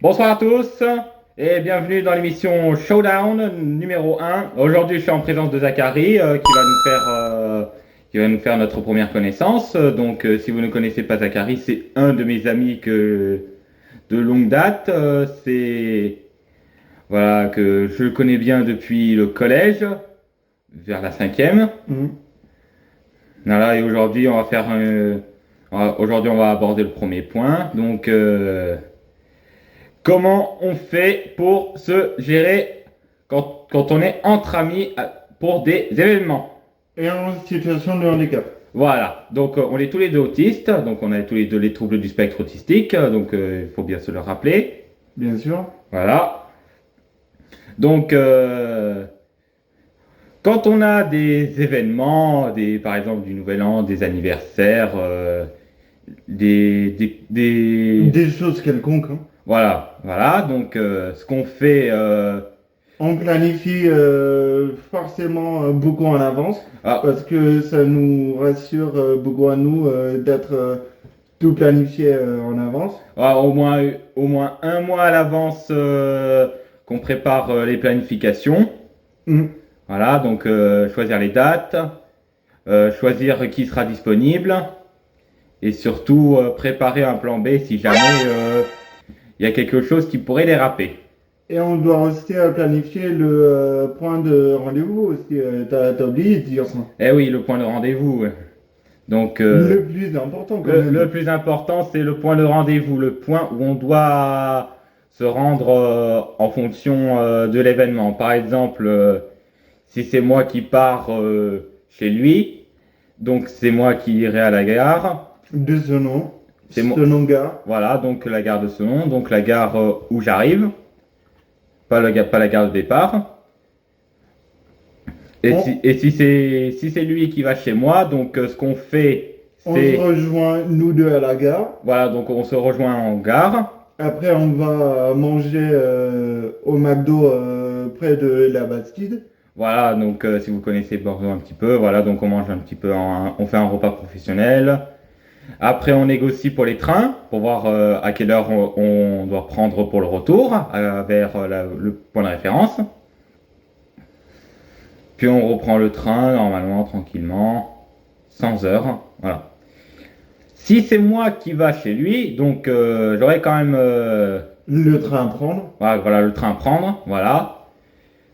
Bonsoir à tous et bienvenue dans l'émission Showdown numéro 1. Aujourd'hui, je suis en présence de Zachary qui va nous faire notre première connaissance. Si vous ne connaissez pas Zachary, c'est un de mes amis de longue date. Que je connais bien depuis le collège, vers la cinquième. Voilà, et aujourd'hui, on va aborder le premier point. Comment on fait pour se gérer quand on est entre amis pour des événements? Et en situation de handicap. Voilà, on est tous les deux autistes, donc on a tous les deux les troubles du spectre autistique, il faut bien se le rappeler. Bien sûr. Voilà. Donc, quand on a des événements, par exemple du Nouvel An, des anniversaires, Des choses quelconques. Voilà. Ce qu'on fait. On planifie forcément beaucoup en avance Ah, parce que ça nous rassure beaucoup à nous d'être tout planifié en avance. au moins un mois à l'avance qu'on prépare les planifications. Mm. Voilà, choisir les dates, choisir qui sera disponible et surtout préparer un plan B si jamais il y a quelque chose qui pourrait déraper. Et on doit aussi planifier le point de rendez-vous aussi. T'as oublié de dire ça. Eh oui, le point de rendez-vous. Ouais. Le plus important quand même. Le plus important, c'est le point de rendez-vous, le point où on doit se rendre en fonction de l'événement. Par exemple, si c'est moi qui pars chez lui, donc c'est moi qui irai à la gare. De ce nom. C'est moi. Gare. Voilà, donc la gare de Senon, donc la gare où j'arrive, pas la gare de départ. Et si c'est lui qui va chez moi, ce qu'on fait, On se rejoint nous deux à la gare. Voilà, donc on se rejoint en gare. Après, on va manger au McDo près de la Bastide. Voilà, si vous connaissez Bordeaux un petit peu, voilà, donc on mange un petit peu, on fait un repas professionnel. Après, on négocie pour les trains, pour voir à quelle heure on doit prendre pour le retour vers le point de référence. Puis on reprend le train normalement, tranquillement, sans heure. Voilà. Si c'est moi qui va chez lui, j'aurai quand même le train à prendre. Voilà, le train à prendre. Voilà.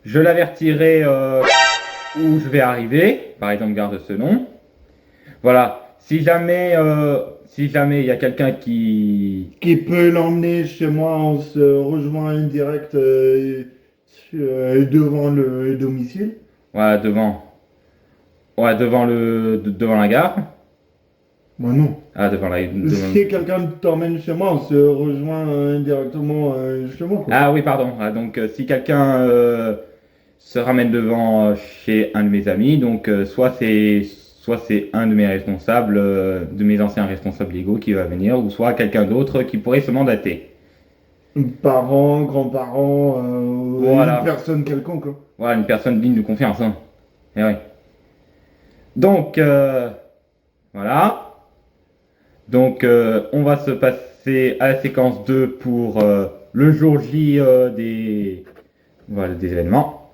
Je l'avertirai où je vais arriver, par exemple gare de Senon. Voilà. Si jamais il y a quelqu'un qui peut l'emmener chez moi, on se rejoint direct devant le domicile. Voilà, devant la gare. Moi non. Ah, Si quelqu'un t'emmène chez moi, on se rejoint directement chez moi. Quoi. Ah oui, pardon. Si quelqu'un se ramène devant chez un de mes amis, soit c'est un de mes responsables, de mes anciens responsables légaux qui va venir, ou soit quelqu'un d'autre qui pourrait se mandater. Parents, grands-parents, Voilà. une personne quelconque. Quoi. Voilà, une personne digne de confiance. Hein. Et oui. Voilà. On va se passer à la séquence 2 pour le jour J des événements.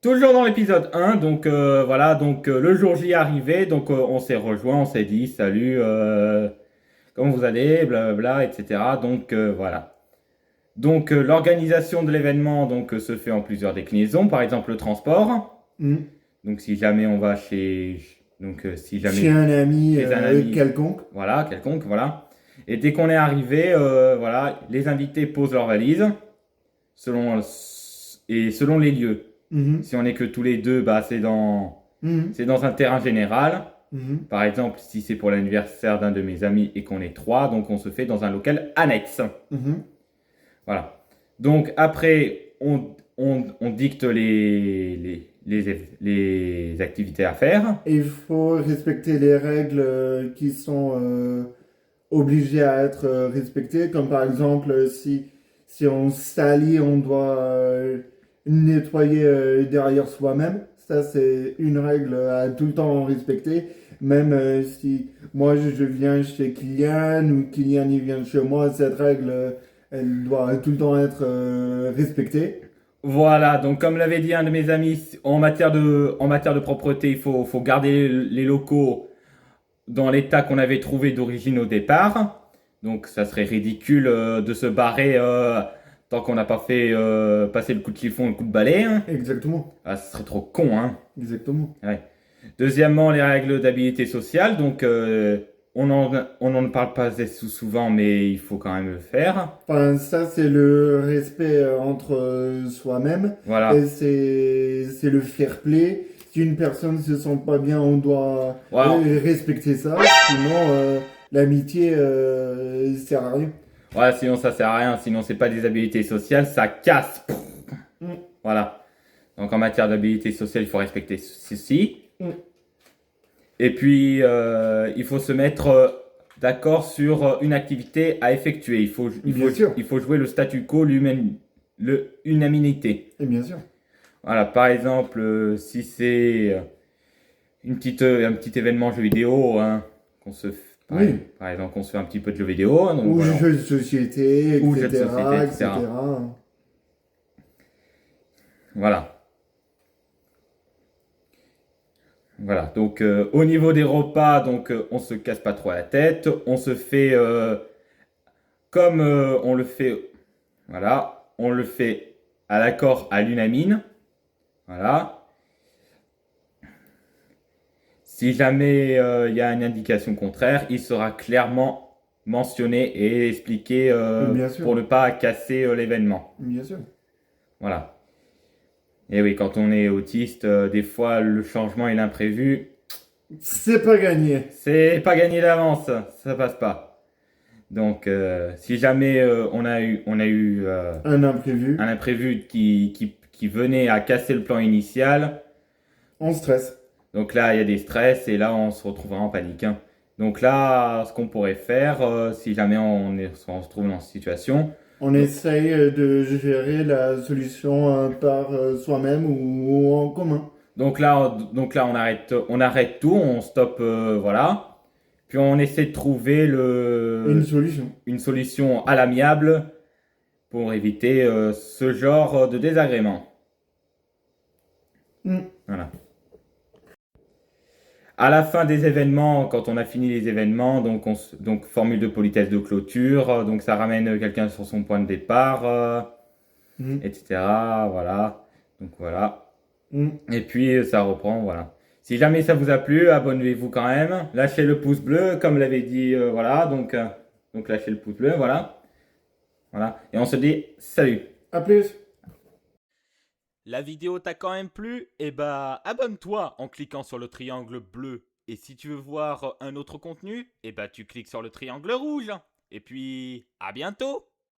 Toujours dans l'épisode 1, le jour J est arrivé, on s'est rejoint, on s'est dit salut, comment vous allez, blablabla, etc. Voilà. L'organisation de l'événement se fait en plusieurs déclinaisons, par exemple le transport. Donc si jamais on va chez chez un ami, quelconque. Voilà, quelconque, voilà. Et dès qu'on est arrivé, voilà, les invités posent leurs valises selon les lieux. Si on n'est que tous les deux, c'est dans un terrain général. Par exemple, si c'est pour l'anniversaire d'un de mes amis et qu'on est 3, donc on se fait dans un local annexe. Voilà. Donc après, on dicte les activités à faire. Il faut respecter les règles qui sont obligées à être respectées, comme par exemple si on salit, on doit nettoyer derrière soi-même. Ça, c'est une règle à tout le temps respecter. Même si moi je viens chez Kylian ou Kylian il vient chez moi, cette règle, elle doit tout le temps être respectée. Voilà, donc comme l'avait dit un de mes amis, en matière de propreté, faut garder les locaux dans l'état qu'on avait trouvé d'origine au départ. Donc ça serait ridicule de se barrer tant qu'on n'a pas fait passer le coup de chiffon et le coup de balai, hein. Exactement. Ah, ce serait trop con, hein. Exactement. Ouais. Deuxièmement, les règles d'habilité sociale. Donc on n'en parle pas assez souvent, mais il faut quand même le faire. Enfin, ça, c'est le respect entre soi-même. Voilà. Et c'est le fair play. Si une personne se sent pas bien, on doit Voilà. respecter ça. Sinon, l'amitié sert à rien. Voilà, sinon ça sert à rien. Sinon c'est pas des habilités sociales, ça casse. Mm. Voilà. Donc en matière d'habilité sociale, il faut respecter ceci. Mm. Et puis il faut se mettre d'accord sur une activité à effectuer. Il faut jouer le statu quo, l'unanimité. Et bien sûr. Voilà, par exemple, si c'est un petit événement jeu vidéo, hein, qu'on se f- par, Oui. par exemple, qu'on se fait un petit peu de jeu vidéo. Donc, Ou voilà. jeux de société, Ou etc. jeux de société, etc. Voilà. Voilà, donc au niveau des repas, donc on se casse pas trop la tête, on se fait comme on le fait, voilà, on le fait à l'accord à l'unamine, voilà. Si jamais il y a une indication contraire, il sera clairement mentionné et expliqué Bien sûr. pour ne pas casser l'événement. Bien sûr. Voilà. Et oui, quand on est autiste, des fois le changement et l'imprévu, C'est pas gagné. c'est pas gagné d'avance, ça passe pas. Donc, si jamais on a eu Un imprévu. un imprévu qui venait à casser le plan initial, On stresse. donc là, il y a des stress et là, on se retrouvera en panique, hein. Donc là, ce qu'on pourrait faire, si jamais on se trouve dans cette situation, On essaye de gérer la solution par soi-même ou en commun. donc là, on arrête tout, on stoppe, voilà. Puis on essaie de trouver Une solution. une solution à l'amiable pour éviter ce genre de désagrément. Mm. Voilà. À la fin des événements, quand on a fini les événements, donc formule de politesse de clôture, donc ça ramène quelqu'un sur son point de départ, Mm. etc. Voilà. Donc voilà. Mm. Et puis ça reprend, voilà. Si jamais ça vous a plu, abonnez-vous quand même. Lâchez le pouce bleu, comme l'avait dit, voilà. Donc lâchez le pouce bleu, voilà. Voilà. Et on se dit salut. À plus. La vidéo t'a quand même plu? Eh bah, abonne-toi en cliquant sur le triangle bleu. Et si tu veux voir un autre contenu, eh bah, tu cliques sur le triangle rouge. Et puis, à bientôt!